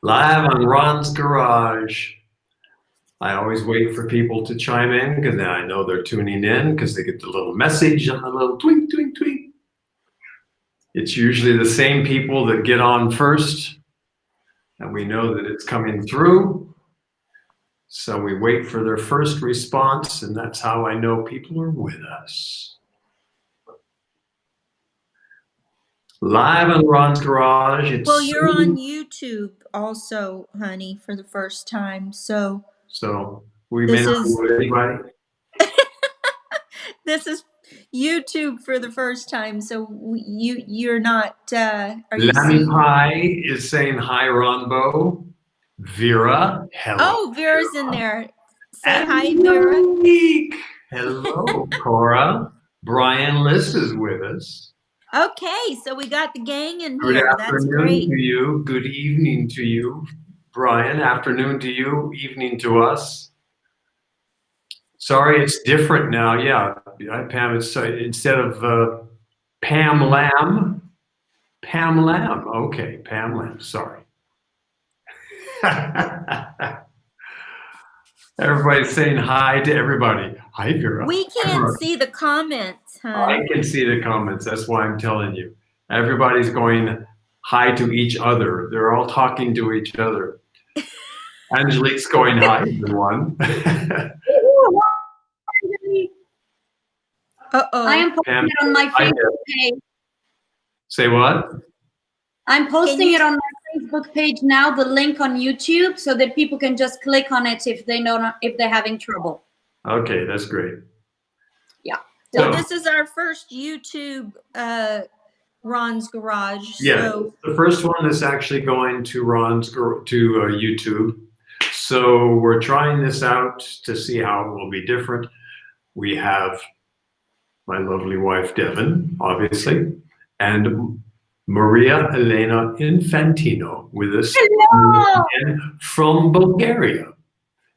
Live on Ron's Garage. I always wait for people to chime in because then I know they're tuning in because they get the little message and the little tweet, tweet, tweet. It's usually the same people that get on first, and we know that it's coming through. So we wait for their first response, and that's how I know people are with us. Live on Ron's Garage. Well, you're on YouTube also, honey, for the first time. So we may not know anybody. This is YouTube for the first time. So you're not. Are you Lammy seeing? Pie is saying hi, Ronbo. Vera, hello. Oh, Vera's in there. Say hi, Vera. Hello, Cora. Brian Liss is with us. Okay, so we got the gang in Good here. That's great. to you. Good evening to you, Brian. Afternoon to you. Evening to us. Sorry, it's different now. Yeah, Pam. It's instead of Pam Lamb. Pam Lamb. Okay, Pam Lamb. Sorry. Everybody's saying hi to everybody. Hi, Vera. We can't see the comments, huh? I can see the comments. That's why I'm telling you. Everybody's going hi to each other. They're all talking to each other. Angelique's going hi, everyone. Uh-oh. I am posting it on my Facebook page. Say what? I'm posting it on my Facebook page now, the link on YouTube, so that people can just click on it if they're having trouble. Okay, that's great. Yeah. So this is our first YouTube Ron's Garage. Yeah, so the first one is actually going to YouTube. So we're trying this out to see how it will be different. We have my lovely wife, Devin, obviously, and Maria Elena Infantino with us. Hello! From Bulgaria.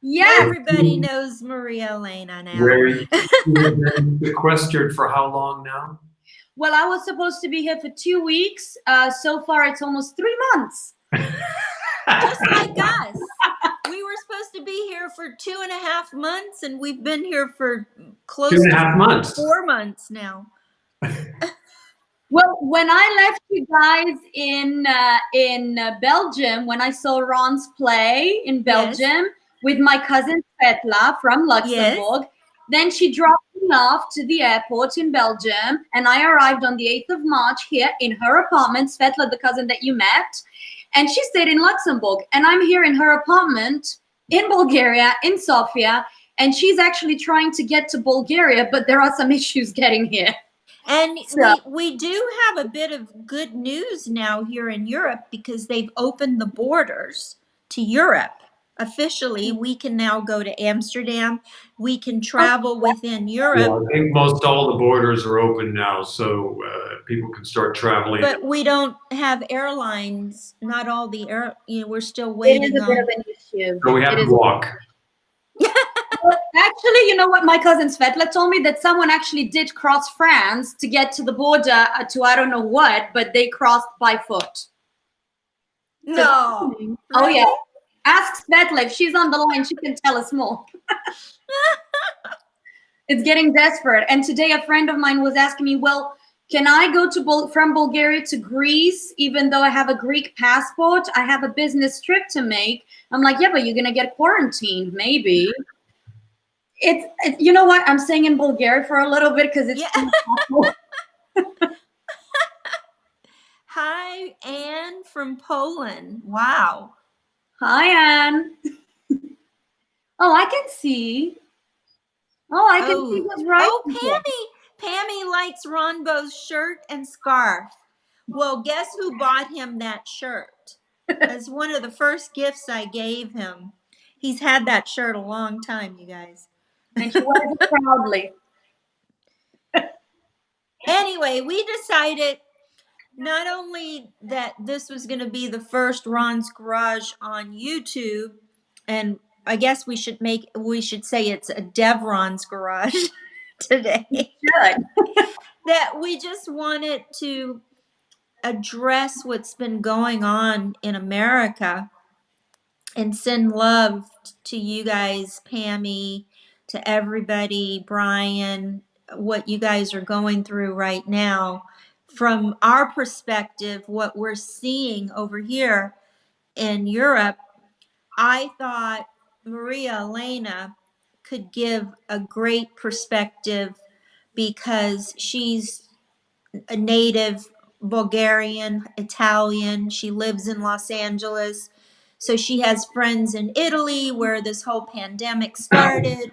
Yeah. Everybody knows Maria Elena now. Where you've been sequestered for how long now? Well, I was supposed to be here for 2 weeks. So far, it's almost 3 months. Just like us. We were supposed to be here for 2.5 months, and we've been here for close 2.5 months. 4 months now. Well, when I left you guys in Belgium, when I saw Ron's play in Belgium with my cousin Svetla from Luxembourg, then she dropped me off to the airport in Belgium, and I arrived on the 8th of March here in her apartment, Svetla, the cousin that you met, and she stayed in Luxembourg, and I'm here in her apartment in Bulgaria, in Sofia, and she's actually trying to get to Bulgaria, but there are some issues getting here. And we do have a bit of good news now here in Europe because they've opened the borders to Europe. Officially, we can now go to Amsterdam. We can travel within Europe. Yeah, I think most all the borders are open now, so people can start traveling. But we don't have airlines. Not all the we're still waiting. It is a bit of an issue. So we have to walk. Actually, you know what? My cousin Svetla told me that someone actually did cross France to get to the border to I don't know what, but they crossed by foot. No. So, oh, yeah. Ask Svetla if she's on the line. She can tell us more. It's getting desperate. And today a friend of mine was asking me, well, can I go from Bulgaria to Greece even though I have a Greek passport? I have a business trip to make. I'm like, yeah, but you're going to get quarantined, maybe. It's you know what? I'm staying in Bulgaria for a little bit because it's Hi, Anne from Poland. Wow. Hi, Anne. Oh, I can see. Oh, I can see what's right. Oh, Pammy likes Ronbo's shirt and scarf. Well, guess who bought him that shirt? As one of the first gifts I gave him. He's had that shirt a long time, you guys. And she wears it proudly. Anyway, we decided not only that this was going to be the first Ron's Garage on YouTube, and I guess we should say it's a Devron's Garage today. That we just wanted to address what's been going on in America and send love to you guys, Pammy, to everybody, Brian, what you guys are going through right now. From our perspective, what we're seeing over here in Europe, I thought Maria Elena could give a great perspective because she's a native Bulgarian, Italian. She lives in Los Angeles. So she has friends in Italy where this whole pandemic started.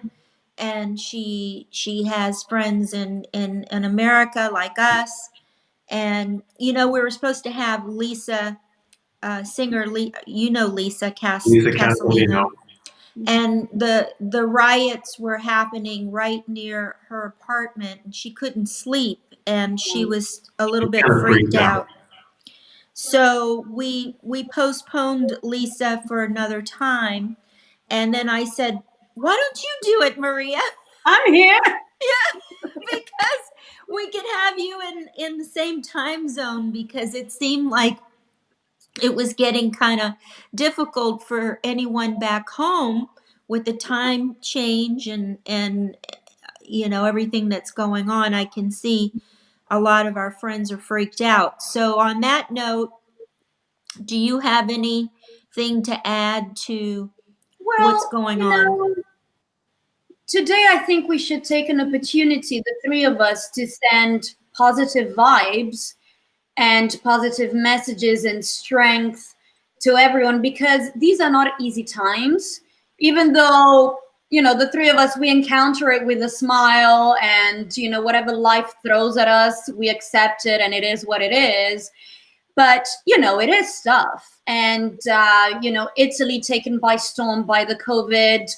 And she has friends in America like us. And you know, we were supposed to have Lisa, singer, you know, Lisa Lisa Casalino. Casalino. And the riots were happening right near her apartment, and she couldn't sleep, and she was a little bit Kinda freaked freaked out. out. So we postponed Lisa for another time, and then I said, "Why don't you do it, Maria?" I'm here. Because we could have you in the same time zone, because it seemed like it was getting kind of difficult for anyone back home with the time change and you know, everything that's going on. I can see a lot of our friends are freaked out. So on that note, do you have anything to add to what's Well, going on? today I think we should take an opportunity, the three of us, to send positive vibes and positive messages and strength to everyone, because these are not easy times. Even though, the three of us, we encounter it with a smile, and, whatever life throws at us, we accept it, and it is what it is. But, it is tough. And, Italy taken by storm by the COVID,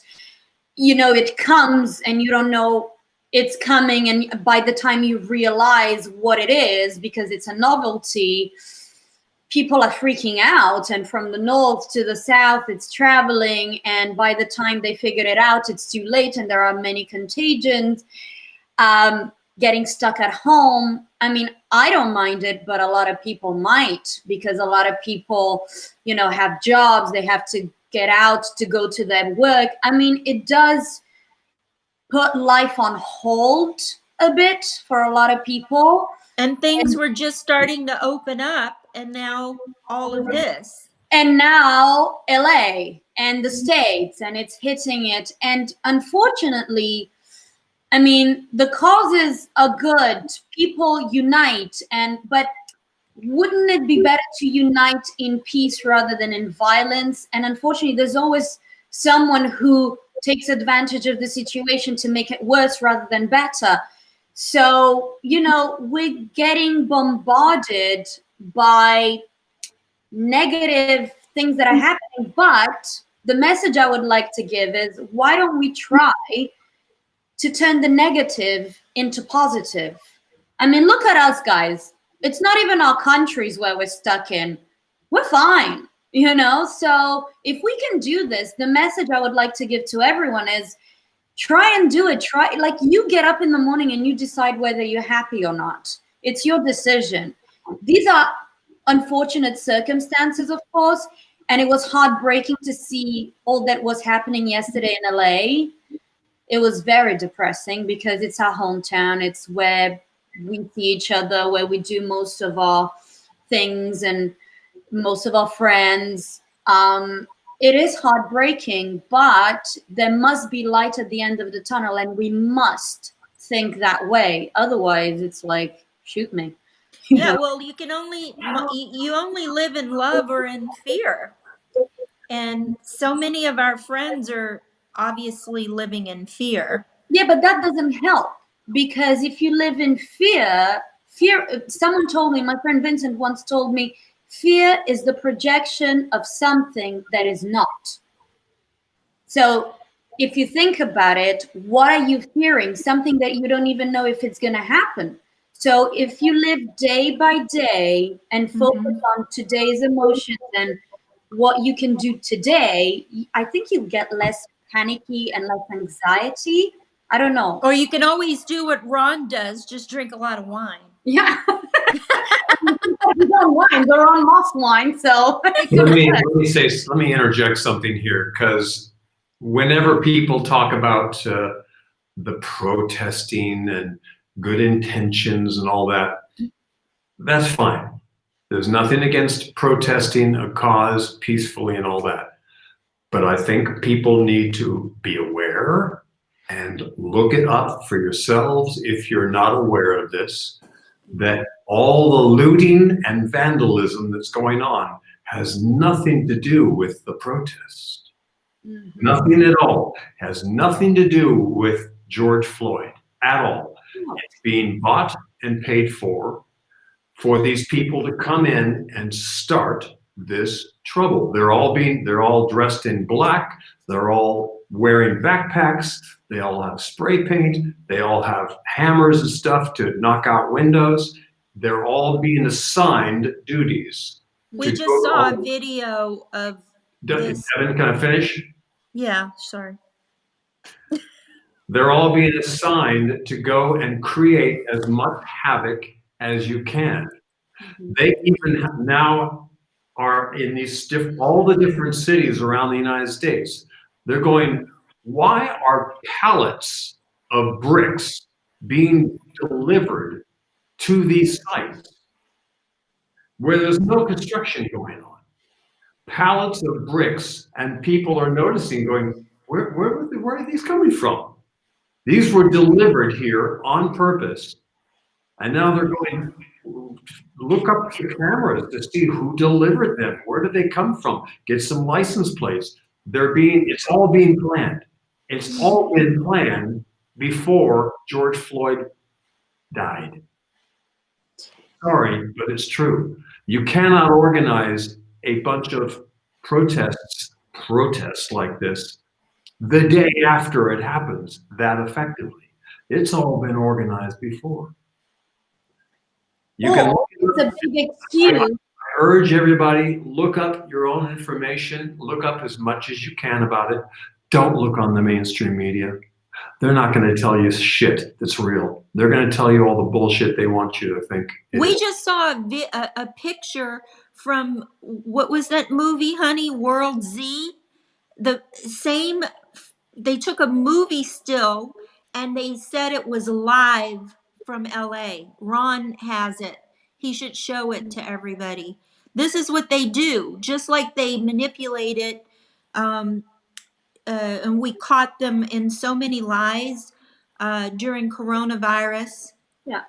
it comes and you don't know it's coming, and by the time you realize what it is, because it's a novelty, people are freaking out, and from the north to the south it's traveling, and by the time they figured it out, it's too late, and there are many contagions. Getting stuck at home, I mean, I don't mind it, but a lot of people might, because a lot of people, have jobs, they have to get out to go to their work. I mean, it does put life on hold a bit for a lot of people. And things were just starting to open up, and now all of this. And now LA and the States, and it's hitting it. And unfortunately, I mean, the causes are good. People unite, but wouldn't it be better to unite in peace rather than in violence? And unfortunately, there's always someone who takes advantage of the situation to make it worse rather than better. So, we're getting bombarded by negative things that are happening. But the message I would like to give is, why don't we try to turn the negative into positive? I mean, look at us, guys. It's not even our countries where we're stuck in. We're fine, So if we can do this, the message I would like to give to everyone is, try and do it. Try, like, you get up in the morning and you decide whether you're happy or not. It's your decision. These are unfortunate circumstances, of course, and it was heartbreaking to see all that was happening yesterday in LA. It was very depressing, because it's our hometown. It's where we see each other, where we do most of our things and most of our friends. It is heartbreaking, but there must be light at the end of the tunnel, and we must think that way. Otherwise, it's like, shoot me. Yeah, well, you only live in love or in fear. And so many of our friends are obviously living in fear. Yeah, but that doesn't help, because if you live in fear, someone told me, my friend Vincent once told me, fear is the projection of something that is not. So if you think about it, what are you fearing? Something that you don't even know if it's going to happen. So if you live day by day and focus on today's emotions and what you can do today, I think you get less panicky and less anxiety. I don't know. Or you can always do what Ronn does, just drink a lot of wine. Yeah. on wine. They're on lost wine, so Let me interject something here, because whenever people talk about the protesting and good intentions and all that, that's fine. There's nothing against protesting a cause peacefully and all that. But I think people need to be aware and look it up for yourselves if you're not aware of this, that all the looting and vandalism that's going on has nothing to do with the protest. Nothing at all. Has nothing to do with George Floyd at all. It's being bought and paid for these people to come in and start this trouble. They're all dressed in black. They're all wearing backpacks. They all have spray paint. They all have hammers and stuff to knock out windows. They're all being assigned duties. We just saw a video of this. Devin, can I finish? Yeah, sorry. They're all being assigned to go and create as much havoc as you can. They even now are in all the different cities around the United States. They're going, why are pallets of bricks being delivered to these sites where there's no construction going on? Pallets of bricks, and people are noticing, going, where are these coming from? These were delivered here on purpose. And now they're going, look up the cameras to see who delivered them. Where did they come from? Get some license plates. It's all being planned. It's all been planned before George Floyd died. Sorry, but it's true. You cannot organize a bunch of protests like this the day after it happens that effectively. It's all been organized before. It's a big excuse. I urge everybody, look up your own information, look up as much as you can about it. Don't look on the mainstream media. They're not going to tell you shit that's real. They're going to tell you all the bullshit they want you to think. We just saw a picture from, what was that movie, honey? World Z? They took a movie still and they said it was live from LA. Ron has it. He should show it to everybody. This is what they do, just like they manipulate it. And we caught them in so many lies during coronavirus. Yeah.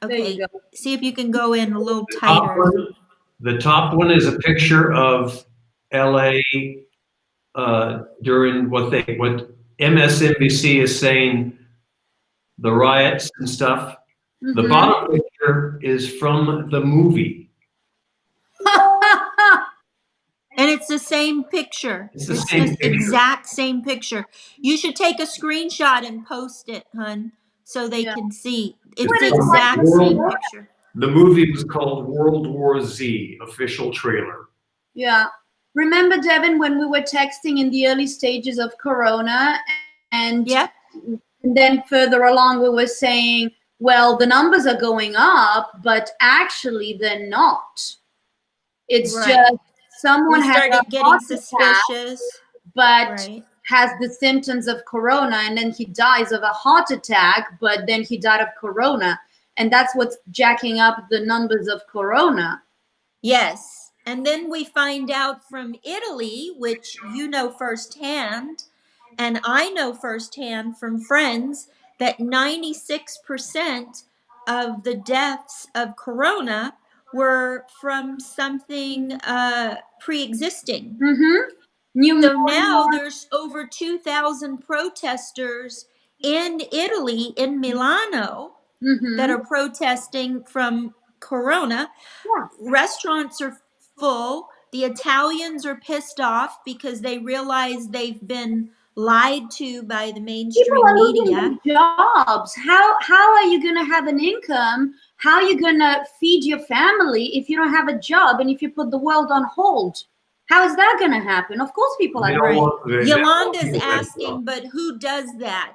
Okay. See if you can go in a little tighter. The top one is a picture of LA during what MSNBC is saying, the riots and stuff. The bottom picture is from the movie. And it's the same picture. It's the exact same picture. You should take a screenshot and post it, hun, so they can see. It's the exact same picture. The movie was called World War Z, official trailer. Yeah. Remember, Devin, when we were texting in the early stages of Corona, and then further along we were saying, well, the numbers are going up, but actually they're not. It's just someone started getting suspicious, but has the symptoms of Corona, and then he dies of a heart attack, but then he died of Corona. And that's what's jacking up the numbers of Corona. Yes. And then we find out from Italy, which you know firsthand, and I know firsthand from friends, that 96% of the deaths of Corona were from something pre-existing. So now there's over 2,000 protesters in Italy, in Milano, that are protesting from Corona. Restaurants are full. The Italians are pissed off because they realize they've been lied to by the mainstream media. Jobs. How are you going to have an income? How are you going to feed your family if you don't have a job and if you put the world on hold? How is that going to happen? Of course, people are Yolanda's asking, but who does that?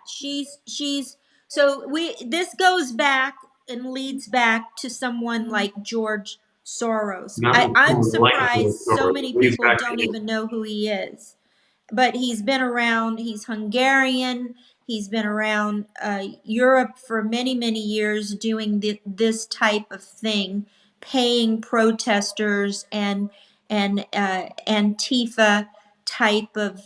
This goes back and leads back to someone like George Soros. Not I'm like surprised so Soros. many Leads people back don't to even know who he is. But he's been around, he's Hungarian, he's been around Europe for many, many years doing this type of thing, paying protesters and Antifa type of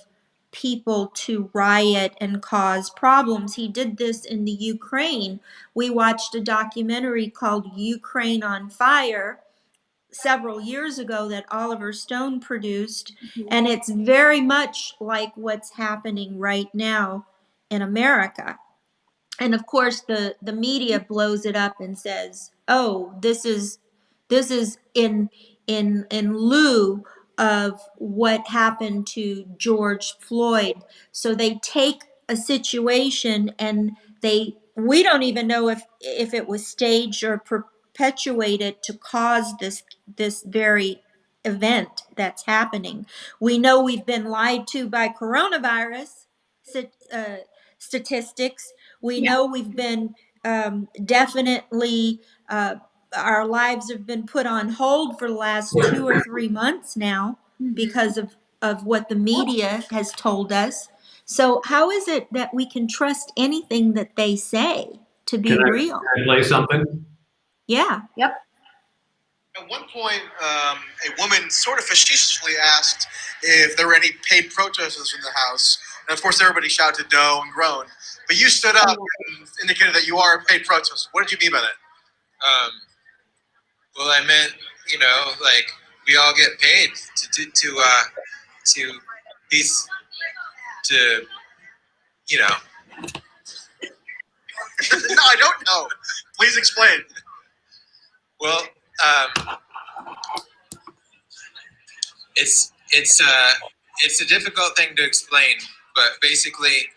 people to riot and cause problems. He did this in the Ukraine. We watched a documentary called Ukraine on Fire several years ago that Oliver Stone produced, and it's very much like what's happening right now in America. And of course the media blows it up and says, "Oh, this is in lieu of what happened to George Floyd." So they take a situation and we don't even know if it was staged or perpetuated to cause this very event that's happening. We know we've been lied to by coronavirus statistics. We know we've been definitely our lives have been put on hold for the last 2 or 3 months now because of what the media has told us. So how is it that we can trust anything that they say to be real? Can I play something? Yeah. Yep. At one point, a woman sort of facetiously asked if there were any paid protesters in the House. And of course, everybody shouted no and groaned. But you stood up and indicated that you are a paid protester. What did you mean by that? Well, I meant, like we all get paid to be, to, No, I don't know. Please explain. Well, it's a difficult thing to explain, but basically,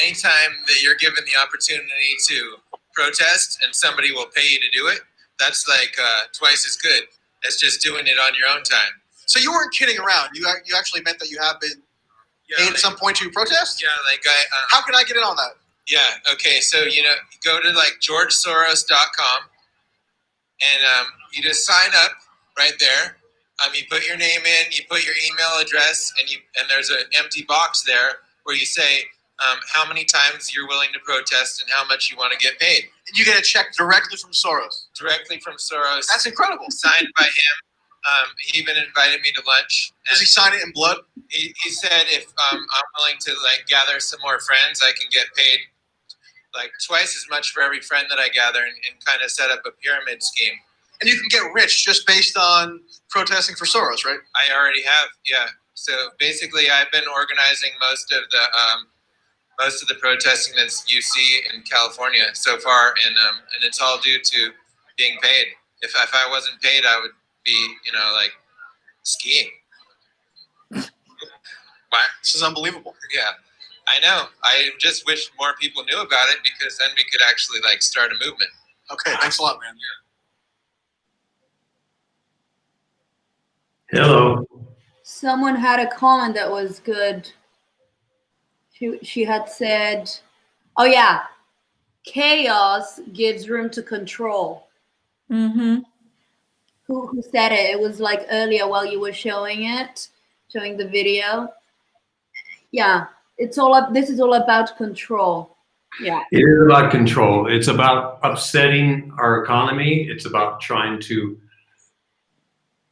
anytime that you're given the opportunity to protest and somebody will pay you to do it, that's like twice as good as just doing it on your own time. So you weren't kidding around. You actually meant that you have been paid at some point to protest? Yeah, like How can I get in on that? Yeah, okay, so, go to like georgesoros.com and you just sign up right there. You put your name in, you put your email address, and there's an empty box there where you say how many times you're willing to protest and how much you want to get paid. And you get a check directly from Soros. Directly from Soros. That's incredible. Signed by him. He even invited me to lunch. Does he sign it in blood? He said if I'm willing to gather some more friends, I can get paid twice as much for every friend that I gather and kind of set up a pyramid scheme. And you can get rich just based on protesting for Soros, right? I already have, yeah. So basically, I've been organizing most of the protesting that you see in California so far, and it's all due to being paid. If I wasn't paid, I would be skiing. Wow, this is unbelievable. Yeah, I know. I just wish more people knew about it because then we could actually start a movement. Okay, thanks a lot, man. Hello. Someone had a comment that was good. She had said, "Oh yeah, chaos gives room to control." Mm-hmm. Who said it? It was earlier while you were showing the video. Yeah, this is all about control. Yeah. It is about control. It's about upsetting our economy. It's about trying to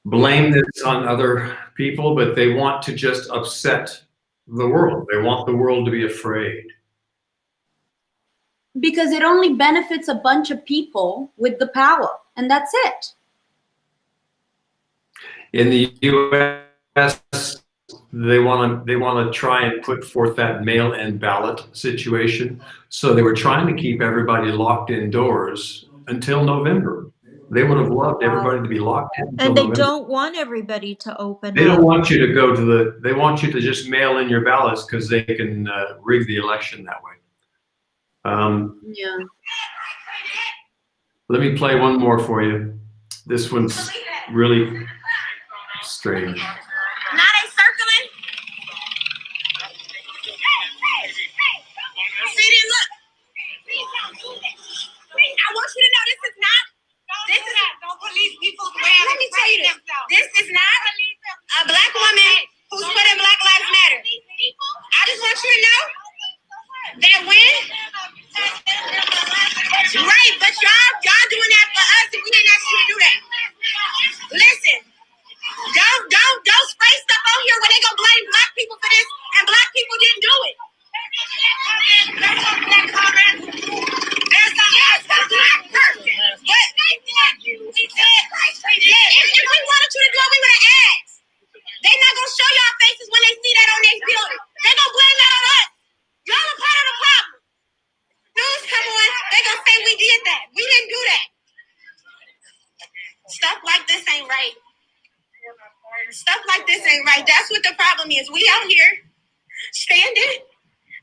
blame this on other people, but they want to just upset the world. They want the world to be afraid. Because it only benefits a bunch of people with the power, and that's it. In the U.S., they want to try and put forth that mail-in ballot situation. So they were trying to keep everybody locked indoors until November. They would have loved everybody to be locked in until And they November. don't want everybody to open They up. don't want you to go to they want you to just mail in your ballots because they can rig the election that way. Yeah. Let me play one more for you. This one's really strange. Now they circling. See them, look. I want people let me tell you this is not a black woman who's put in Black Lives Matter. I just want you to know that when right, but y'all doing that for us and we didn't ask you to do that. Listen, don't spray stuff on here where they gonna blame black people for this and black people didn't do it. There's a black person. But if we wanted you to do it, we would have asked. They not gonna show y'all faces when they see that on their building. They gonna blame that on us. Y'all are part of the problem. News come on, they gonna say we did that. We didn't do that. Stuff like this ain't right. Stuff like this ain't right. That's what the problem is. We out here standing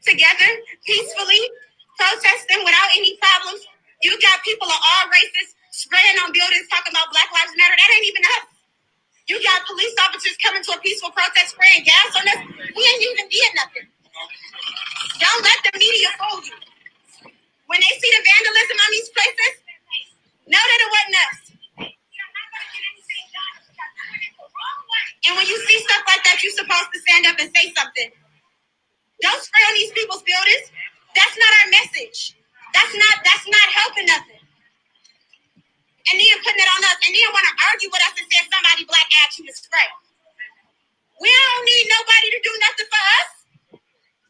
together peacefully, protesting without any problems. You got people of all races spraying on buildings talking about Black Lives Matter. That ain't even us. You got police officers coming to a peaceful protest spraying gas on us. We ain't even did nothing. Don't let the media fool you. When they see the vandalism on these places, know that it wasn't us. And when you see stuff like that, you're supposed to stand up and say something. Don't spray on these people's buildings. That's not our message. That's not helping nothing. And then putting it on us, and then want to argue with us and say somebody black asked you to spray. We don't need nobody to do nothing for us.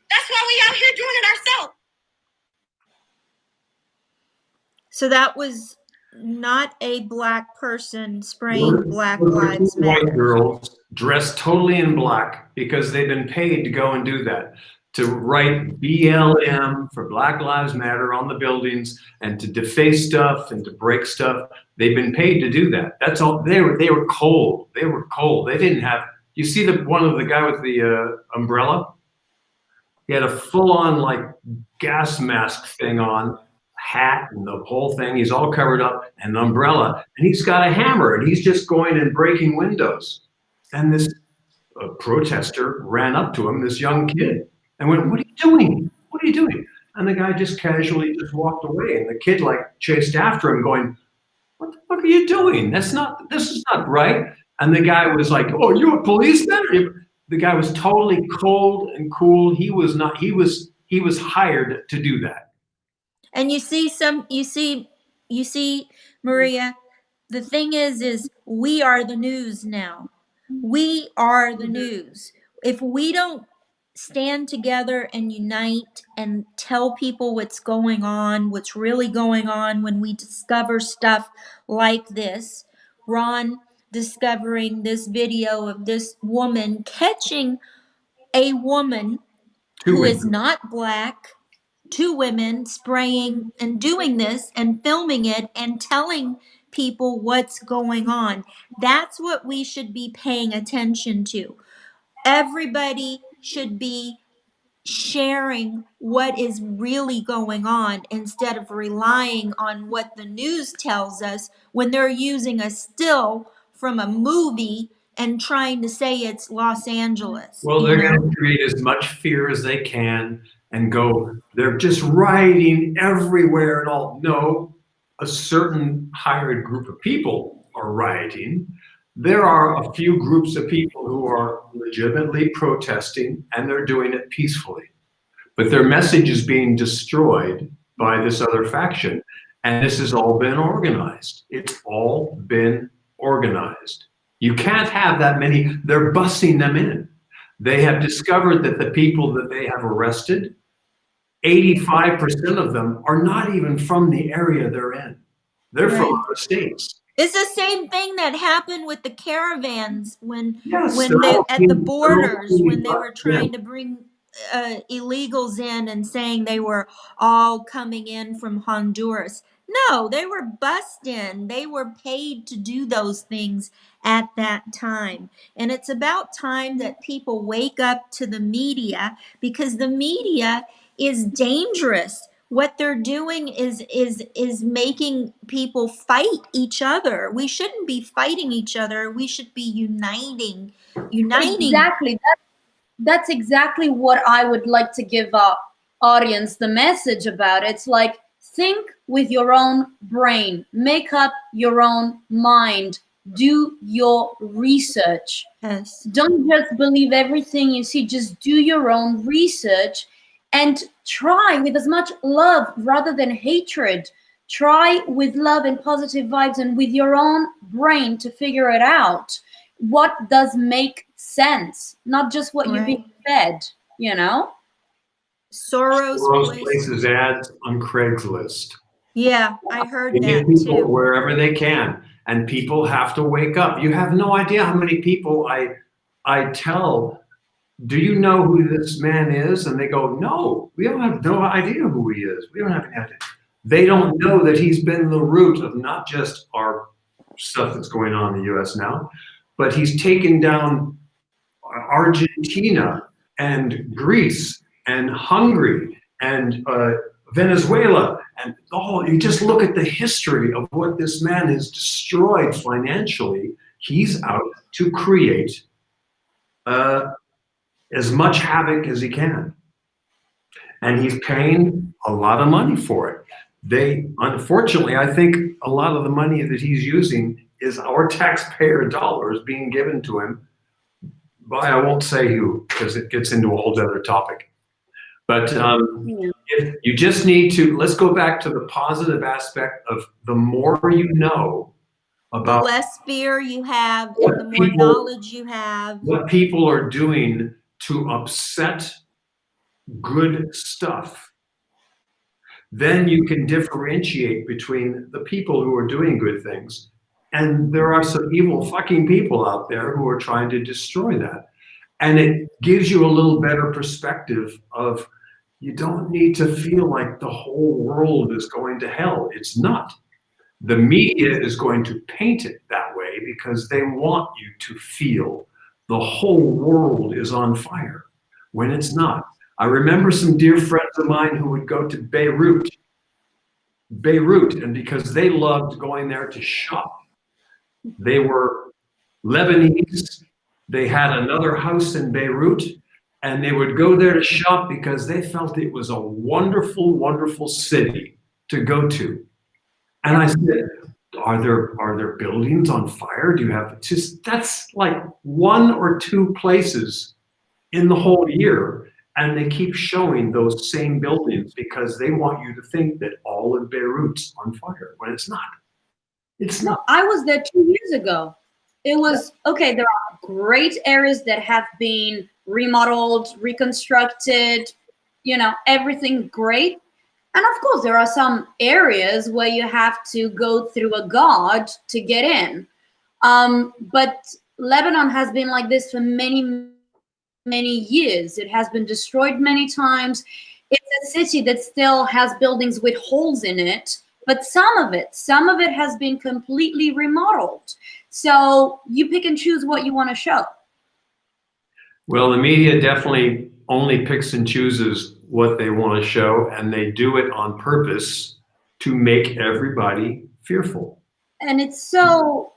That's why we out here doing it ourselves. So that was not a black person spraying Black Lives White Matter. girls dressed totally in black because they've been paid to go and do that, to write BLM for Black Lives Matter on the buildings and to deface stuff and to break stuff. They've been paid to do that. That's all. They were cold. They were cold. They didn't have. You see the guy with the umbrella? He had a full-on like gas mask thing on, hat and the whole thing. He's all covered up, and an umbrella, and he's got a hammer, and he's just going and breaking windows. And this protester ran up to him, this young kid, and went, "What are you doing? What are you doing?" And the guy just casually just walked away, and the kid like chased after him, going, "What the fuck are you doing? This is not right." And the guy was like, "Oh, you a policeman?" The guy was totally cold and cool. He was not. He was hired to do that. And you see, Maria, the thing is we are the news now. We are the news. If we don't stand together and unite and tell people what's going on, what's really going on, when we discover stuff like this, Ronn discovering this video of this woman catching a woman who is not black, two women spraying and doing this and filming it and telling people what's going on. That's what we should be paying attention to. Everybody should be sharing what is really going on instead of relying on what the news tells us when they're using a still from a movie and trying to say it's Los Angeles. Well, they're going to create as much fear as they can and go, they're just rioting everywhere and all. No, a certain hired group of people are rioting. There are a few groups of people who are legitimately protesting, and they're doing it peacefully. But their message is being destroyed by this other faction, and this has all been organized. It's all been organized. You can't have that many. They're busing them in. They have discovered that the people that they have arrested, 85% of them are not even from the area they're in. They're from other states. It's the same thing that happened with the caravans when they at the borders when they were trying to bring illegals in and saying they were all coming in from Honduras. No, they were bussed in. They were paid to do those things at that time. And it's about time that people wake up to the media, because the media is dangerous. What they're doing is making people fight each other. We shouldn't be fighting each other. We should be uniting. Exactly. That's exactly what I would like to give our audience the message about. It's like, think with your own brain, make up your own mind, do your research. Yes. Don't just believe everything you see, just do your own research and try with as much love rather than hatred. Try with love and positive vibes and with your own brain to figure it out. What does make sense, not just what you're being fed, you know? Soros places ads on Craigslist. Yeah, I heard They that get people too. wherever they can, and people have to wake up. You have no idea how many people I tell, do you know who this man is? And they go, no, we don't have no idea who he is. We don't have any idea. They don't know that he's been the root of not just our stuff that's going on in the US now, but he's taken down Argentina and Greece and Hungary and Venezuela. And you just look at the history of what this man has destroyed financially. He's out to create as much havoc as he can. And he's paying a lot of money for it. Unfortunately, I think a lot of the money that he's using is our taxpayer dollars being given to him by, I won't say who, because it gets into a whole other topic. But if you just need to, let's go back to the positive aspect of the more you know about the less fear you have and the more knowledge you have. What people are doing to upset good stuff, then you can differentiate between the people who are doing good things. And there are some evil fucking people out there who are trying to destroy that. And it gives you a little better perspective of, you don't need to feel like the whole world is going to hell. It's not. The media is going to paint it that way because they want you to feel the whole world is on fire when it's not. I remember some dear friends of mine who would go to Beirut, and because they loved going there to shop, they were Lebanese, they had another house in Beirut, and they would go there to shop because they felt it was a wonderful, wonderful city to go to. And I said, are there buildings on fire? Do you have that's like 1 or 2 places in the whole year. And they keep showing those same buildings because they want you to think that all of Beirut's on fire when it's not. It's not. I was there 2 years ago. It was, okay, there are great areas that have been remodeled, reconstructed, you know, everything great. And of course, there are some areas where you have to go through a god to get in. But Lebanon has been like this for many, many years. It has been destroyed many times. It's a city that still has buildings with holes in it, but some of it has been completely remodeled. So you pick and choose what you want to show. Well, the media definitely only picks and chooses what they want to show, and they do it on purpose to make everybody fearful. And it's so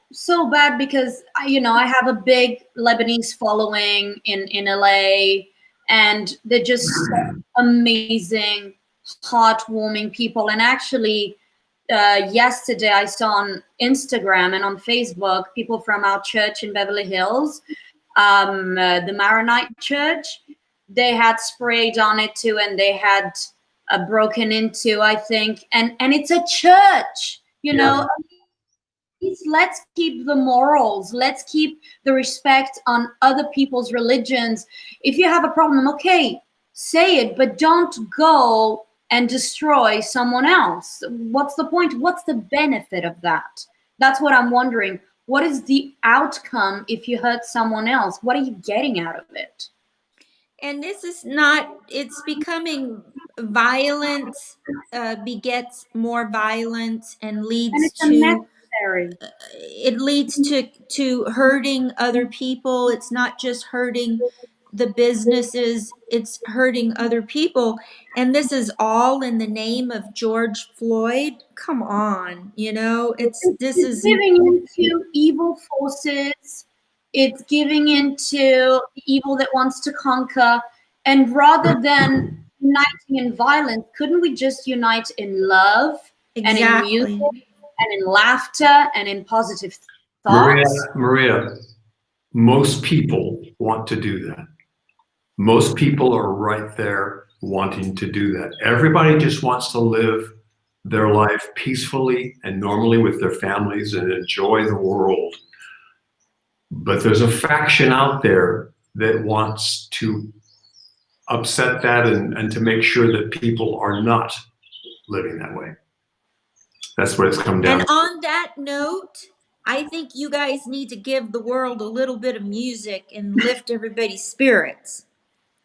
bad because, you know, I have a big Lebanese following in LA, and they're just amazing, heartwarming people. And actually, yesterday I saw on Instagram and on Facebook, people from our church in Beverly Hills, the Maronite church, they had sprayed on it too, and they had broken into, I think, and it's a church, you know. Let's keep the morals. Let's keep the respect on other people's religions. If you have a problem, okay, say it, but don't go and destroy someone else. What's the point? What's the benefit of that? That's what I'm wondering. What is the outcome if you hurt someone else? What are you getting out of it? And this is not, it's becoming violence, begets more violence and leads And it's to unnecessary. It leads to hurting other people. It's not just hurting the businesses, it's hurting other people. And this is all in the name of George Floyd. Come on, you know, it's giving into evil forces. It's giving into evil that wants to conquer. And rather than uniting in violence, couldn't we just unite in love and in music and in laughter and in positive thoughts? Maria, most people want to do that. Most people are right there wanting to do that. Everybody just wants to live their life peacefully and normally with their families and enjoy the world. But there's a faction out there that wants to upset that and to make sure that people are not living that way. That's what it's come down And to. on that note, I think you guys need to give the world a little bit of music and lift everybody's spirits.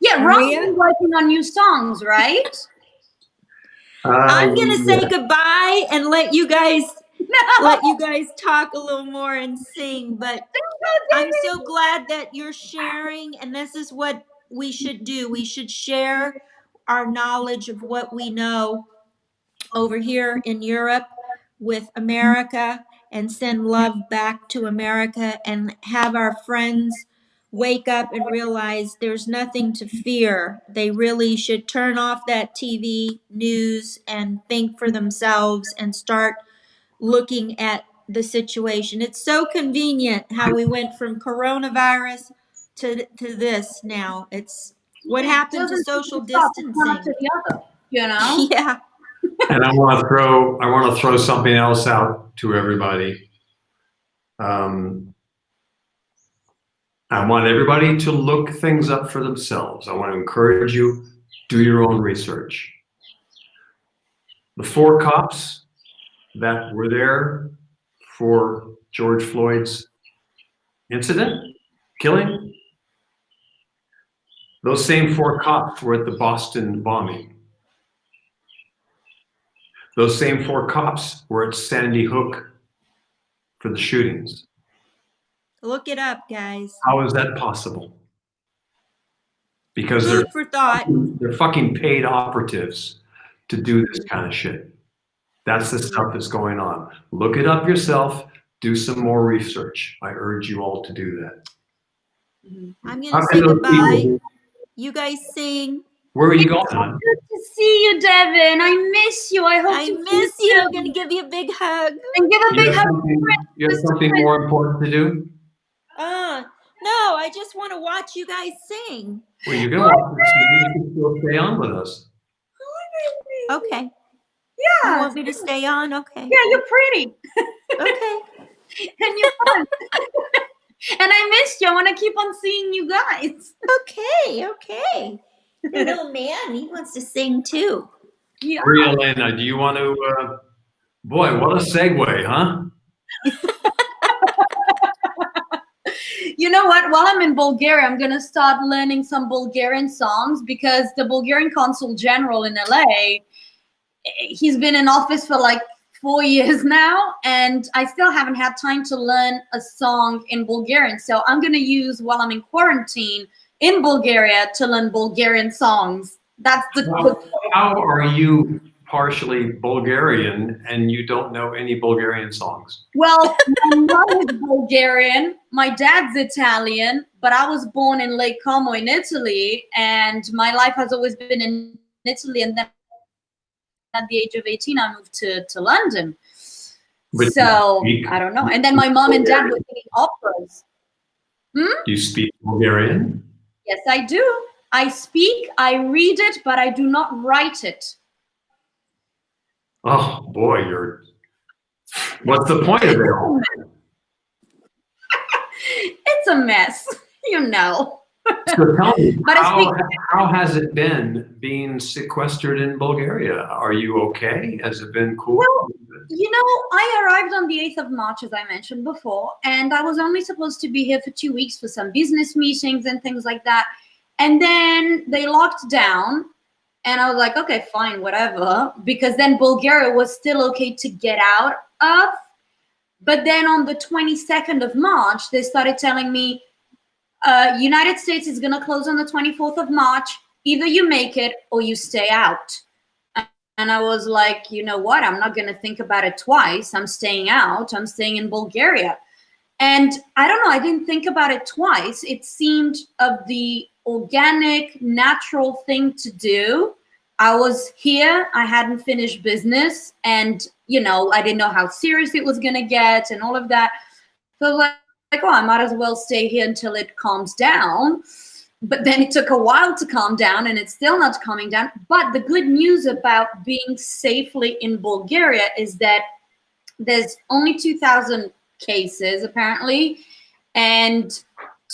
Yeah, Ron's been working on new songs, right? I'm gonna say goodbye and let you guys talk a little more and sing. But I'm so glad that you're sharing, and this is what we should do. We should share our knowledge of what we know over here in Europe with America and send love back to America and have our friends wake up and realize there's nothing to fear. They really should turn off that TV news and think for themselves and start looking at the situation. It's so convenient how we went from coronavirus to this now. It's what happened to social distancing. One after the other, you know? Yeah. And I want to throw something else out to everybody. I want everybody to look things up for themselves. I want to encourage you, do your own research. The 4 cops that were there for George Floyd's incident, killing, those same 4 cops were at the Boston bombing. Those same 4 cops were at Sandy Hook for the shootings. Look it up, guys. How is that possible? Because Food for thought. they're fucking paid operatives to do this kind of shit. That's the stuff that's going on. Look it up yourself. Do some more research. I urge you all to do that. I'm going to say goodbye. You guys sing. Where are you going? Good to see you, Devin. I miss you. I hope I you miss you. I'm going to give you a big hug. And give a big hug. You have something more important to do? No, I just want to watch you guys sing. Well, you're going to watch this. You can still stay on with us. Okay. Yeah. You want me to stay on? Okay. Yeah, you're pretty. Okay. And you're fun. And I missed you. I want to keep on seeing you guys. Okay. The little man, he wants to sing too. Yeah. Maria Elena, do you want to, boy, what a segue, huh? You know what? While I'm in Bulgaria, I'm going to start learning some Bulgarian songs because the Bulgarian consul general in LA, he's been in office for like 4 years now, and I still haven't had time to learn a song in Bulgarian. So I'm going to use, while I'm in quarantine in Bulgaria, to learn Bulgarian songs. That's the... How are you partially Bulgarian and you don't know any Bulgarian songs? Well, my mom is Bulgarian, my dad's Italian, but I was born in Lake Como in Italy, and my life has always been in Italy, and then at the age of 18, I moved to London. But so, I don't know. And then my mom and dad were singing operas. Do you speak Bulgarian? Yes, I do. I speak, I read it, but I do not write it. Oh, boy, what's the point of it? It's a mess, you know. So tell me, But how has it been being sequestered in Bulgaria? Are you okay? Has it been cool? Well, you know, I arrived on the 8th of March, as I mentioned before, and I was only supposed to be here for 2 weeks for some business meetings and things like that. And then they locked down, and I was like, okay, fine, whatever, because then Bulgaria was still okay to get out of. But then on the 22nd of March, they started telling me, United States is going to close on the 24th of March. Either you make it or you stay out. And I was like, you know what? I'm not going to think about it twice. I'm staying out. I'm staying in Bulgaria. And I don't know. I didn't think about it twice. It seemed of the organic, natural thing to do. I was here, I hadn't finished business, and you know, I didn't know how serious it was gonna get and all of that. So I was like, oh, I might as well stay here until it calms down. But then it took a while to calm down, and it's still not calming down. But the good news about being safely in Bulgaria is that there's only 2,000 cases apparently, and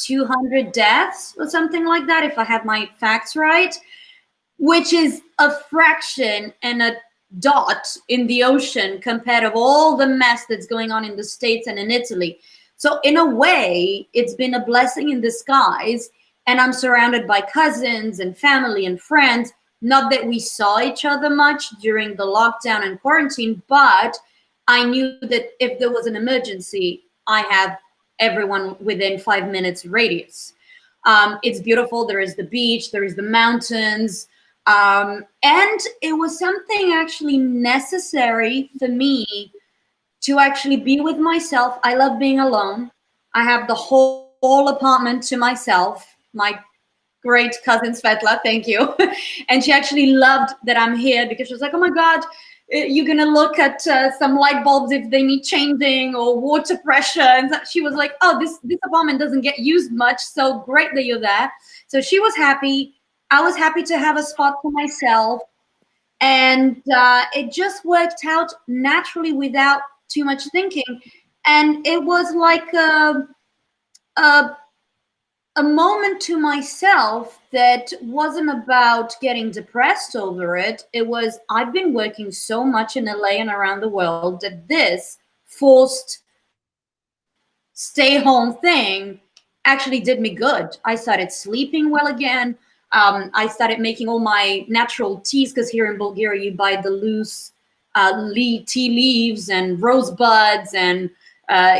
200 deaths or something like that, if I have my facts right, which is a fraction and a dot in the ocean compared to all the mess that's going on in the States and in Italy. So in a way, it's been a blessing in disguise, and I'm surrounded by cousins and family and friends. Not that we saw each other much during the lockdown and quarantine, but I knew that if there was an emergency, I have everyone within 5 minutes radius. It's beautiful. There is the beach, there is the mountains. And it was something actually necessary for me to actually be with myself. I love being alone. I have the whole apartment to myself. My great cousin Svetla, thank you. And she actually loved that I'm here because she was like, oh my God, you're gonna look at some light bulbs if they need changing or water pressure. And she was like, oh, this apartment doesn't get used much, so great that you're there. So she was happy. I was happy to have a spot for myself. And it just worked out naturally without too much thinking. And it was like a moment to myself that wasn't about getting depressed over it. It was, I've been working so much in LA and around the world that this forced stay home thing actually did me good. I started sleeping well again. I started making all my natural teas, because here in Bulgaria you buy the loose tea leaves and rosebuds and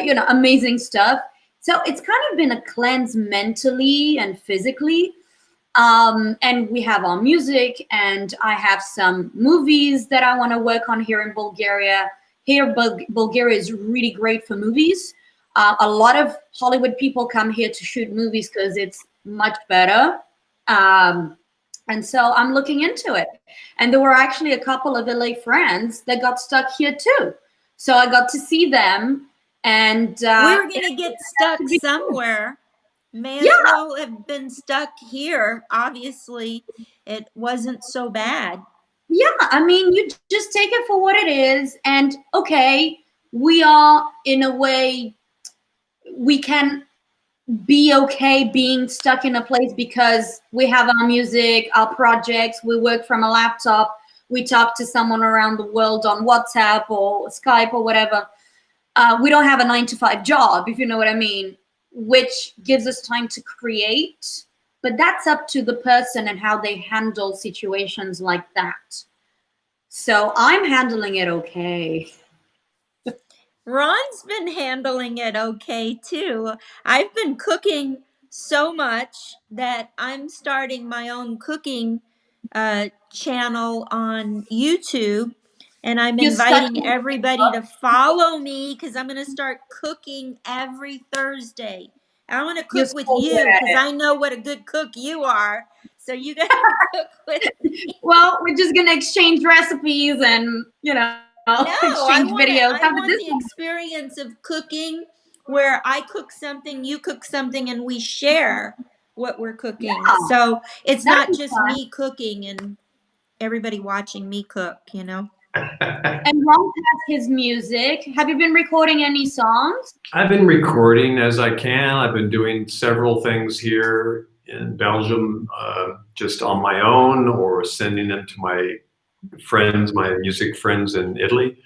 you know, amazing stuff. So it's kind of been a cleanse mentally and physically. And we have our music, and I have some movies that I want to work on here in Bulgaria. Here, Bulgaria is really great for movies. A lot of Hollywood people come here to shoot movies because it's much better. And so I'm looking into it. And there were actually a couple of LA friends that got stuck here too. So I got to see them. And we're gonna get stuck somewhere. May as well have been stuck here. Obviously, it wasn't so bad. Yeah, I mean, you just take it for what it is. And okay, we are, in a way, we can be okay being stuck in a place because we have our music, our projects, we work from a laptop, we talk to someone around the world on WhatsApp or Skype or whatever. We don't have a 9-to-5 job, if you know what I mean, which gives us time to create. But that's up to the person and how they handle situations like that. So I'm handling it okay. Ron's been handling it okay too. I've been cooking so much that I'm starting my own cooking channel on YouTube. And I'm inviting everybody to follow me because I'm going to start cooking every Thursday. I want to cook with you because I know what a good cook you are. So you got to cook with me. Well, we're just going to exchange recipes and, you know, exchange videos. I want the experience of cooking where I cook something, you cook something, and we share what we're cooking. Yeah. So it's not just me cooking and everybody watching me cook, you know. And Ron has his music. Have you been recording any songs? I've been recording as I can. I've been doing several things here in Belgium, just on my own, or sending them to my friends, my music friends in Italy,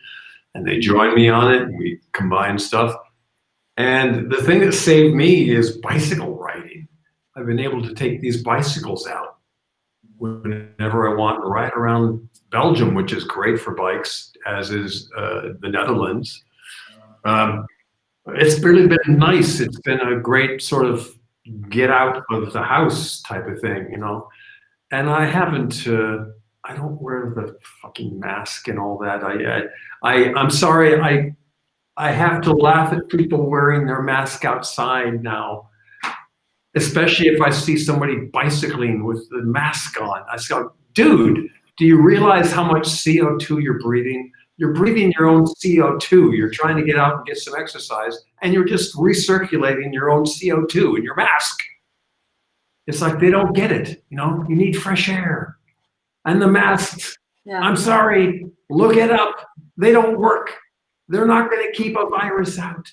and they join me on it, and we combine stuff. And the thing that saved me is bicycle riding. I've been able to take these bicycles out whenever I want to ride around Belgium, which is great for bikes, as is the Netherlands. It's really been nice. It's been a great sort of get out of the house type of thing, you know. And I haven't, I don't wear the fucking mask and all that. I'm sorry, I have to laugh at people wearing their mask outside now, especially if I see somebody bicycling with the mask on. I say, dude, Do you realize how much CO2 you're breathing? You're breathing your own CO2. You're trying to get out and get some exercise, and you're just recirculating your own CO2 in your mask. It's like they don't get it. You know, you need fresh air. And the masks, I'm sorry, look it up. They don't work. They're not going to keep a virus out.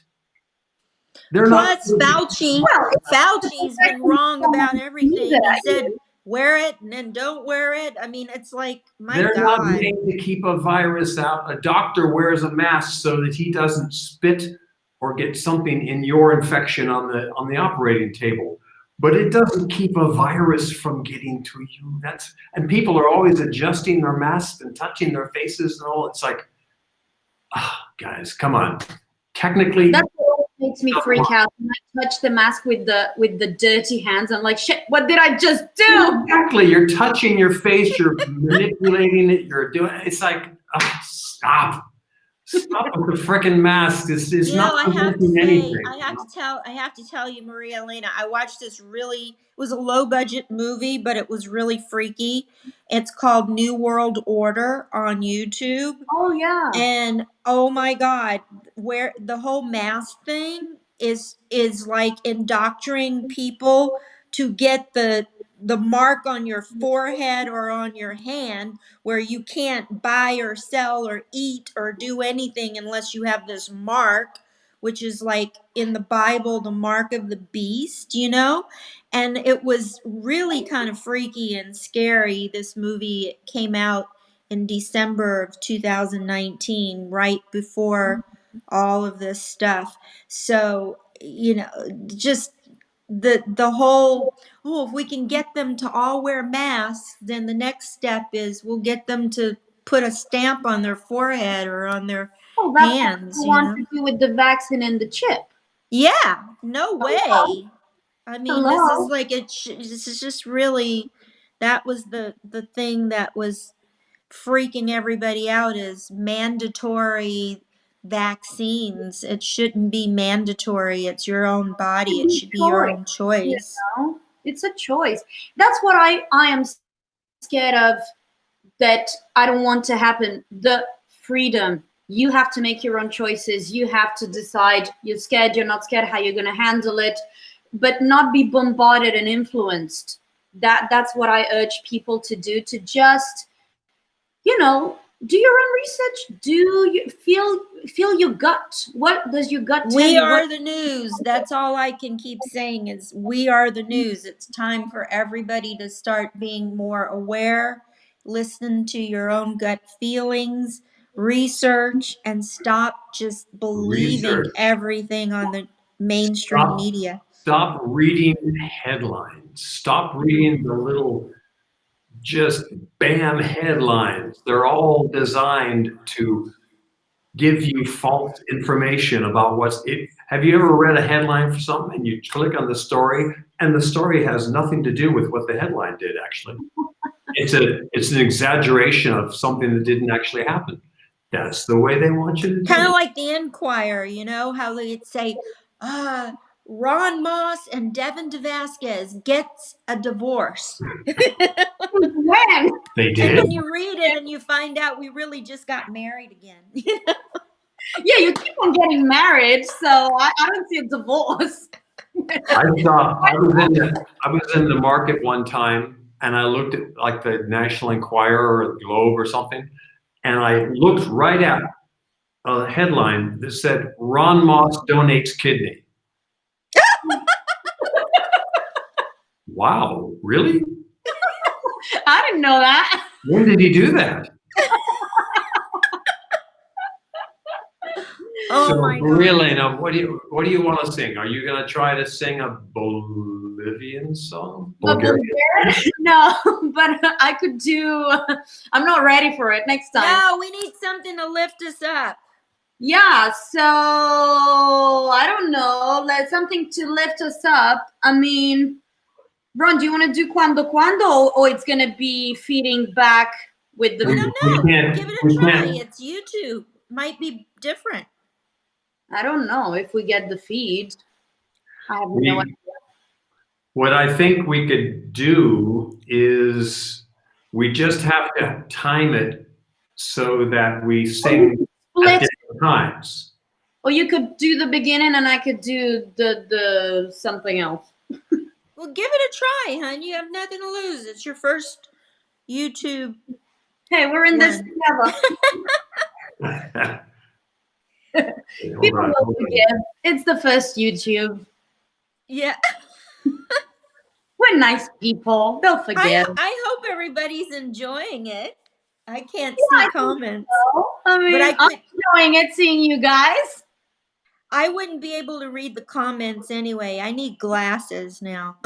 Plus, Fauci's been wrong about everything. He said, wear it and then don't wear it. I mean, it's like, my God. They're not made to keep a virus out. A doctor wears a mask so that he doesn't spit or get something in your infection on the operating table. But it doesn't keep a virus from getting to you. And people are always adjusting their masks and touching their faces and all. It's like, guys, come on. Technically, that's what makes me freak out. When I touch the mask with the dirty hands, I'm like, shit, what did I just do? Exactly. You're touching your face, you're manipulating it, you're doing it's like, stop. Stop with the freaking mask. It's not preventing anything. I have to tell you, Maria Elena, I watched this it was a low budget movie, but it was really freaky. It's called New World Order on YouTube. Oh yeah. And oh my God, where the whole mask thing is like indoctrinating people to get the mark on your forehead or on your hand where you can't buy or sell or eat or do anything unless you have this mark, which is like in the Bible, the mark of the beast, you know? And it was really kind of freaky and scary. This movie came out in December of 2019, right before all of this stuff. So, you know, just the whole, if we can get them to all wear masks, then the next step is we'll get them to put a stamp on their forehead or on their hands. What you want to do with the vaccine and the chip? Yeah, no way. I mean, this is like this is just really, that was the thing that was freaking everybody out, is mandatory vaccines. It shouldn't be mandatory. It's your own body. It should be your own choice. You know? It's a choice. That's what I am scared of, that I don't want to happen. The freedom. You have to make your own choices. You have to decide. You're scared, you're not scared, how you're going to handle it, but not be bombarded and influenced. That's what I urge people to do, to just, you know, do your own research. Do you feel your gut? What does your gut tell you? We are the news. That's all I can keep saying is we are the news. It's time for everybody to start being more aware, listen to your own gut feelings, research, and stop just believing everything on the mainstream media. Stop reading headlines. Stop reading the little just bam headlines. They're all designed to give you false information about have you ever read a headline for something and you click on the story and the story has nothing to do with what the headline did actually? It's an exaggeration of something that didn't actually happen. That's the way they want you to do it. Kind of like the Enquirer, you know, how they'd say, Ronn Moss and Devin Devasquez gets a divorce. When? They did. And then you read it and you find out we really just got married again. Yeah, you keep on getting married, so I don't see a divorce. I was in the market one time and I looked at like the National Enquirer or the Globe or something, and I looked right at a headline that said Ronn Moss donates kidney. Wow, really? I didn't know that. When did he do that? My God. Maria Elena, what do you want to sing? Are you going to try to sing a Bolivian song? Bulgarian? No, but I could do. I'm not ready for it. Next time. No, we need something to lift us up. Yeah, so I don't know. Something to lift us up. I mean, Ron, do you want to do Cuando or it's going to be feeding back with the... We don't know. Give it a try. It's YouTube. Might be different. I don't know if we get the feed. I have no idea. What I think we could do is We just have to time it so that we sing at different times. Or you could do the beginning and I could do the something else. Well, give it a try, hon. You have nothing to lose. It's your first YouTube. Hey, we're in this together. People will forgive. It's the first YouTube. Yeah. We're nice people. They'll forgive. I hope everybody's enjoying it. I can't see comments. So. I mean, but I'm enjoying it, seeing you guys. I wouldn't be able to read the comments anyway. I need glasses now.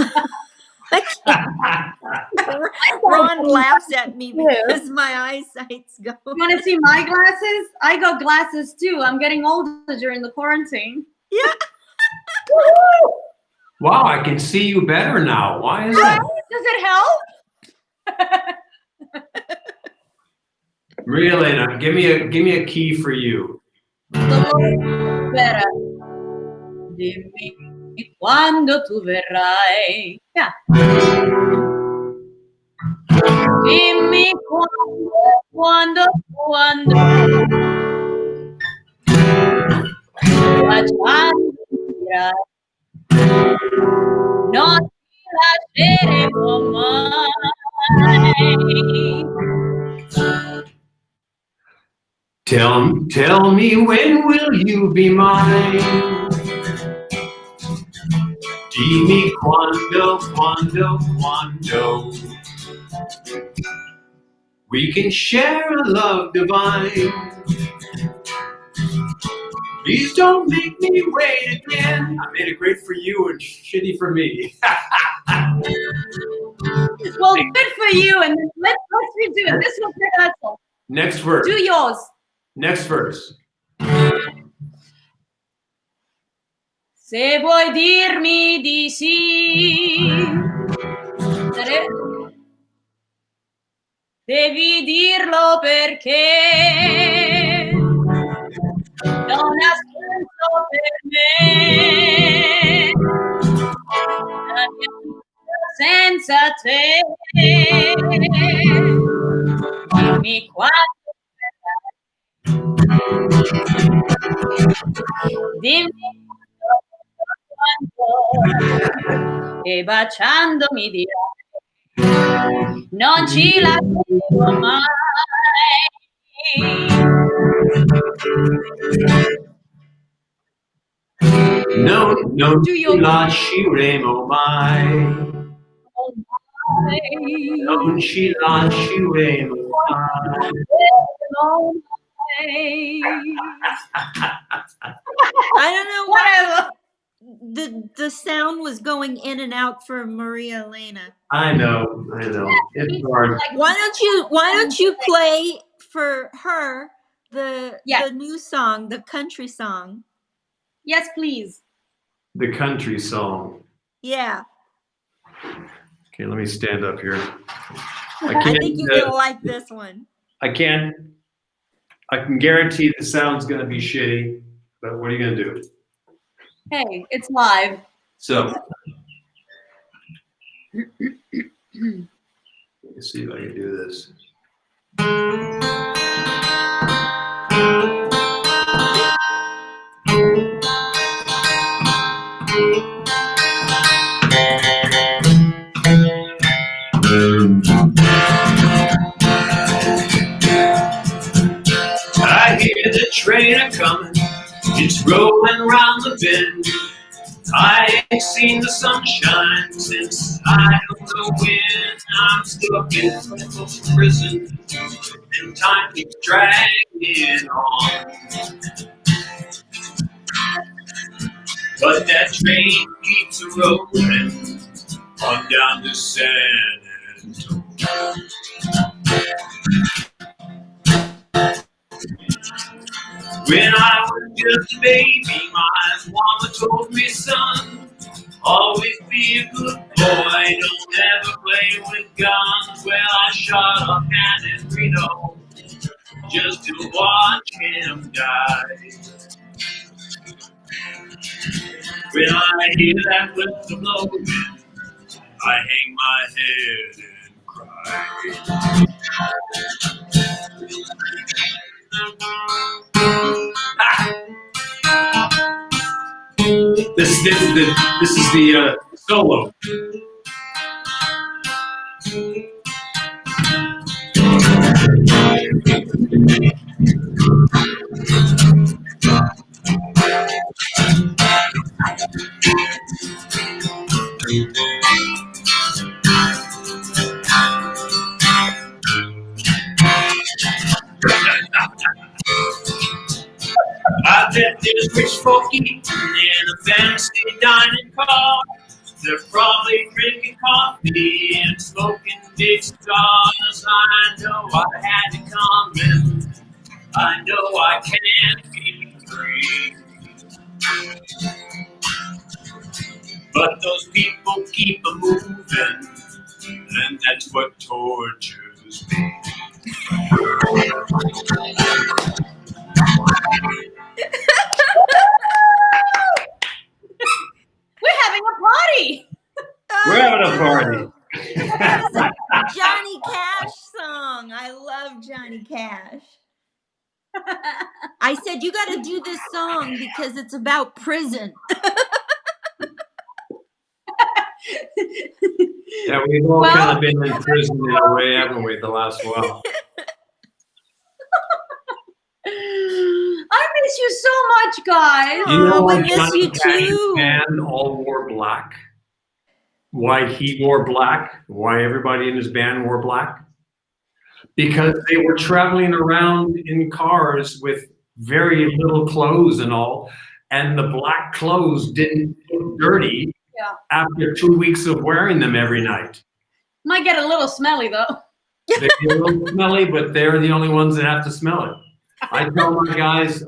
Ron laughs at me because my eyesight's going. You want to see my glasses? I got glasses too. I'm getting older during the quarantine. Yeah. Wow, I can see you better now. Why is that? Does it help? Maria Elena, give me a key for you. Better. Dimmi quando tu verrai. Yeah. Dimmi quando non ti lasceremo mai. Tell me, when will you be mine? Dimmi quando we can share a love divine. Please don't make me wait again. I made it great for you and shitty for me. Well, good for you. And let's redo it. This was rehearsal. Next verse. Do yours. Next verse. Se vuoi dirmi di sì, devi dirlo perché non ha senso per me la mia vita senza te. Dimmi quando dimmi quando e baciandomi dirai non ci lascerò mai. Non ci lasceremo mai. Non ci lasceremo mai. I don't know whatever. The sound was going in and out for Maria Elena. I know. It's hard. Why don't you play for her the new song, the country song? Yes, please. The country song. Yeah. Okay, let me stand up here. I think you're gonna like this one. I can guarantee the sound's gonna be shitty, but what are you gonna do? Hey, it's live. So, let me see if I can do this. I hear the train a-comin', it's rolling round the bend. I ain't seen the sunshine since I don't know when. I'm stuck in prison and time keeps dragging on. But that train keeps rolling on down to San Antonio. When I was just a baby, my mama told me, son, always be a good boy, don't ever play with guns. Well, I shot a man in Reno just to watch him die. When I hear that whistle blowing, I hang my head and This is the solo. I bet there's rich folk eating in a fancy dining car. They're probably drinking coffee and smoking big cigars. I know I had it coming. I know I can't be free. But those people keep a moving, and that's what tortures me. We're having a party. We're having a party. That was a Johnny Cash song. I love Johnny Cash. I said, you got to do this song because it's about prison. Yeah, we've all kind of been in prison in a way, haven't we, the last while? I miss you so much, guys. You know we why miss Johnny you Cash's too. band all wore black? Why he wore black? Why everybody in his band wore black? Because they were traveling around in cars with very little clothes and all, and the black clothes didn't look dirty after 2 weeks of wearing them every night. Might get a little smelly though. They get a little smelly, but they're the only ones that have to smell it. I tell my guys,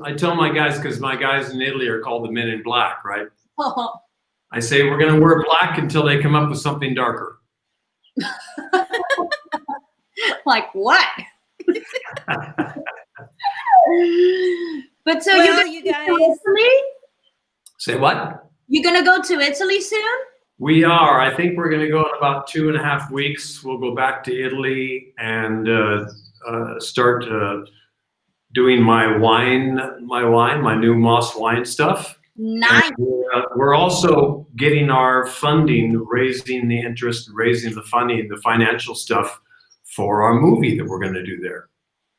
because my guys in Italy are called the Men in Black, right? I say we're going to wear black until they come up with something darker. Like what? But so You guys. Italy? Say what? You gonna go to Italy soon? We are. I think we're going to go in about 2.5 weeks. We'll go back to Italy and start doing my new Moss wine stuff. Nice. We're also getting our funding, raising the interest, raising the funding, the financial stuff for our movie that we're going to do there.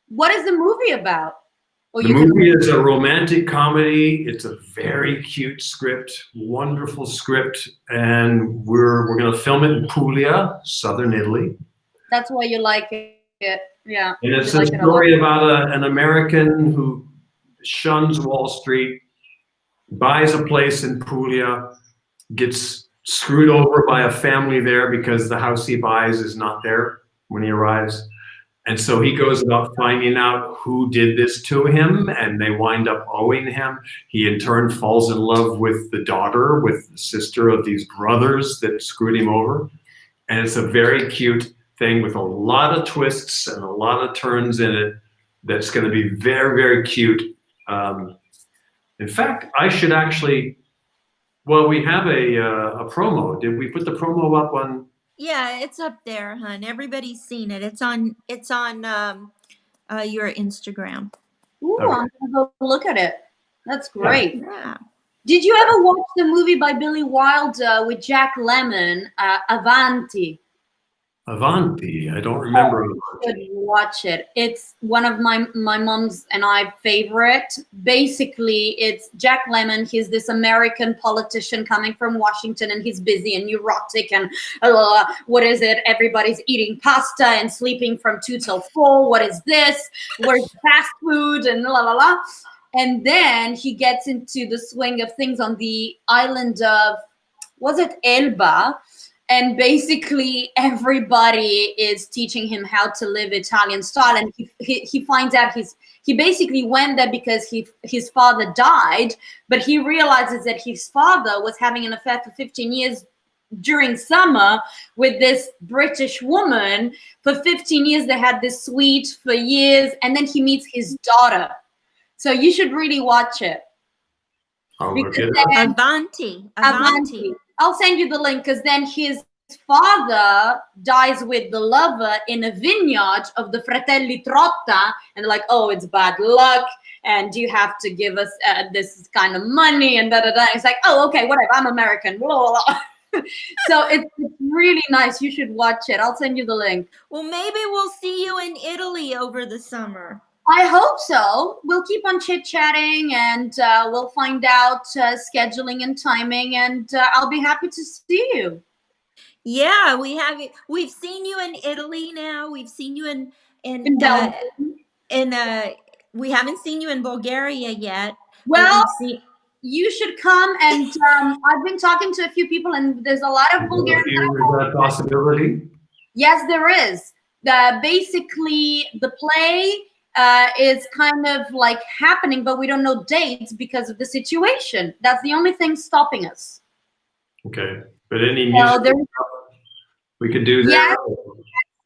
What is the movie about? The movie is a romantic comedy. It's a very cute script, wonderful script, and we're going to film it in Puglia, southern Italy. That's why you like it, yeah. And it's a story about an American who shuns Wall Street, buys a place in Puglia, gets screwed over by a family there because the house he buys is not there when he arrives. And so he goes about finding out who did this to him, and they wind up owing him. He in turn falls in love with the daughter, with the sister of these brothers that screwed him over. And it's a very cute thing with a lot of twists and a lot of turns in it that's going to be very, very cute. In fact, I should actually, well, we have a promo. Did we put the promo up on? Yeah, it's up there, hon. Everybody's seen it. It's on your Instagram. Ooh, Okay. I'm gonna go look at it. That's great. Yeah. Did you ever watch the movie by Billy Wilder with Jack Lemmon, Avanti? Avanti. I don't remember. You should watch it. It's one of my mom's and I favorite. Basically, it's Jack Lemmon. He's this American politician coming from Washington, and he's busy and neurotic and what is it? Everybody's eating pasta and sleeping from 2 till 4. What is this? Where's fast food and la la la? And then he gets into the swing of things on the island of, was it Elba? And basically everybody is teaching him how to live Italian style. And he finds out he basically went there because his father died, but he realizes that his father was having an affair for 15 years during summer with this British woman. For 15 years, they had this suite for years. And then he meets his daughter. So you should really watch it. I'll look Because it up. then- Avanti. Avanti. I'll send you the link because then his father dies with the lover in a vineyard of the Fratelli Trotta, and they're like, oh, it's bad luck, and you have to give us this kind of money, and da da da. It's like, oh, okay, whatever, I'm American, blah, blah, blah. So it's really nice. You should watch it. I'll send you the link. Well, maybe we'll see you in Italy over the summer. I hope so. We'll keep on chit-chatting, and we'll find out scheduling and timing, and I'll be happy to see you. Yeah, we've seen you in Italy now. We've seen you in Belgium. We haven't seen you in Bulgaria yet. Well, you should come, and I've been talking to a few people, and there's a lot of Bulgarians. Is that a possibility? Yes, there is. Basically, the play is kind of like happening, but we don't know dates because of the situation. That's the only thing stopping us. Okay, but any music we could do that? Yeah,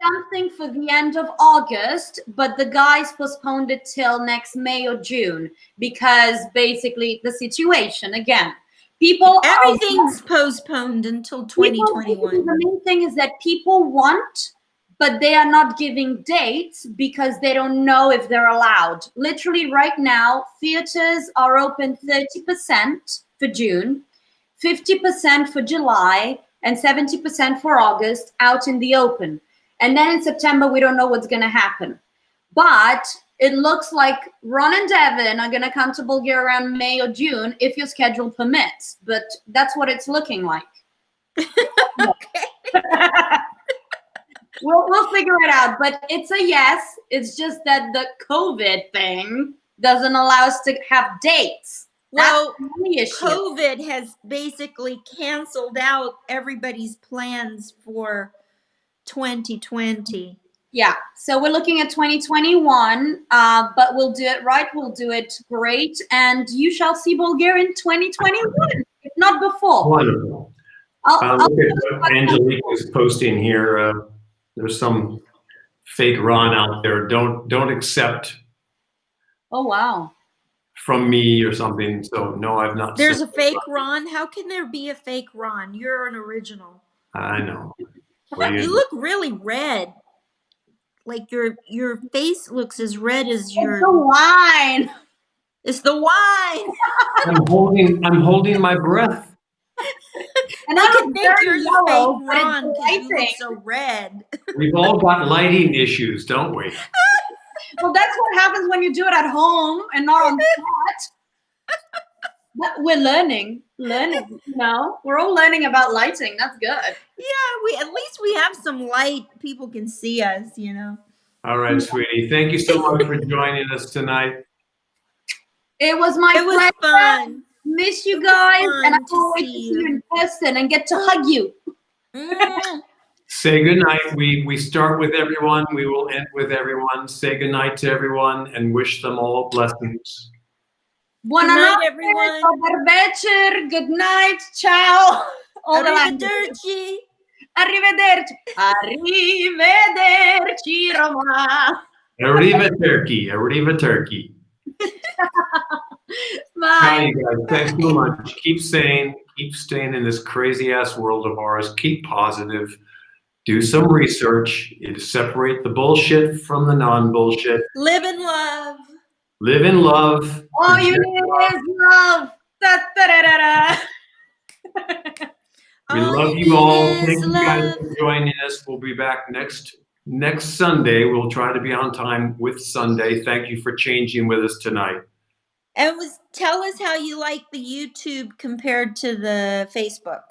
something for the end of August, but the guys postponed it till next May or June because basically the situation again. Everything's postponed until 2021. The main thing is that people want, but they are not giving dates because they don't know if they're allowed. Literally right now, theaters are open 30% for June, 50% for July, and 70% for August out in the open. And then in September, we don't know what's going to happen. But it looks like Ronn and Devin are going to come to Bulgaria around May or June if your schedule permits. But that's what it's looking like. We'll figure it out. But it's a yes. It's just that the COVID thing doesn't allow us to have dates. Well, COVID has basically canceled out everybody's plans for 2020. Yeah, so we're looking at 2021, but we'll do it right. We'll do it great, and you shall see Bulgaria in 2021, if not before. Wonderful. Look at what Angelique is posting here. There's some fake Ron out there. Don't accept. Oh wow. From me or something. So no, I've not. There's a fake Ron. How can there be a fake Ron? You're an original. I know. You look really red. Like your face looks as red as your. It's the wine. It's the wine. I'm holding my breath. And I can think you're yellow, fake Ron because you look so red. We've all got lighting issues, don't we? Well, that's what happens when you do it at home and not on set. But we're learning. No, we're all learning about lighting. That's good. Yeah, at least we have some light. People can see us, All right, sweetie. Thank you so much for joining us tonight. It was my pleasure. It was fun. Miss you guys, and I can't wait to see you in person and get to hug you. Say goodnight. We start with everyone. We will end with everyone. Say goodnight to everyone and wish them all blessings. Buonanotte, everyone. Dobr good night, ciao. Arrivederci. Arrivederci. Arrivederci, Roma. Arriva Turkey. Arriva Turkey. Bye. Hi, you guys. Thanks so much. Keep staying in this crazy ass world of ours. Keep positive. Do some research. Separate the bullshit from the non-bullshit. Live in love. Live in love. All you need is love. Da, da, da, da, da. We love you all. Thank you guys for joining us. We'll be back next Sunday. We'll try to be on time with Sunday. Thank you for changing with us tonight. And tell us how you like the YouTube compared to the Facebook.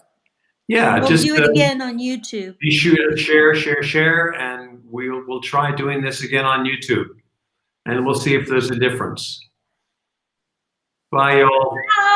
Yeah, we'll just do it again on YouTube. Be sure to share, and we'll try doing this again on YouTube, and we'll see if there's a difference. Bye, y'all. Bye.